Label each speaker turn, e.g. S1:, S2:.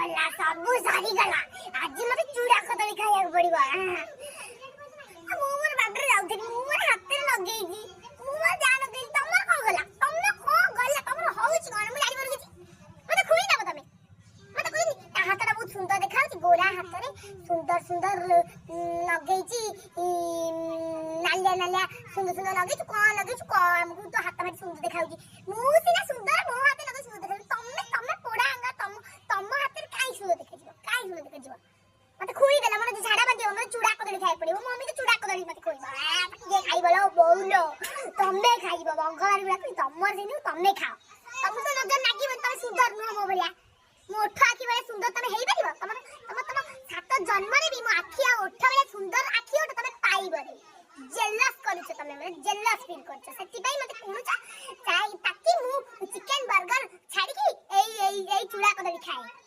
S1: गला सब सरी गला आज मते चूड़ा कदली खाया पड़िबो मु मोर बाडरे जाउथि मु मोर हाथ रे लगेई जी मु मोर जान गई तमर को गला तमर होउछ कोन मु जानि परगि मते खुई दब तमे मते कोइ हाथटा बहुत सुंदर देखाउछि गोरा हाथ रे सुंदर सुंदर लगेई नालिया नालिया सुंदर सुंदर लगेई को हमको तो हाथ भारी सुंदर देखाउछि मु सिना सुंदर मो हाथ लगे सुंदर देखाउछि तमे पोड़ा अंगा तम हाथ रे काई सुंदर देखाजिबो मते खुई देला मन झाड़ा बांधी हमरे चूड़ा कदली खाय पड़िबो मम्मी तो चूड़ा कदली मते खोइबो ये खाइबो लो बोउलो तमे खाइबो भगवान बिला तमर दिनु तमे खाओ तम तो नजर लागिबो तमे सुंदर नुह मो बलिया मोठ आखी बेले सुंदर तमे हेइ परिबो तम सात जन्म रे भी मो आखी आ ओठ बेले सुंदर आखी ओठ तमे पाइबो रे जेलस करूछ तमे मतलब जेलस फील करछ सेति पई मते कोनुछ चाहि ताकि मु चिकन बर्गर छाड़ी की एई चूड़ा कदली खाए।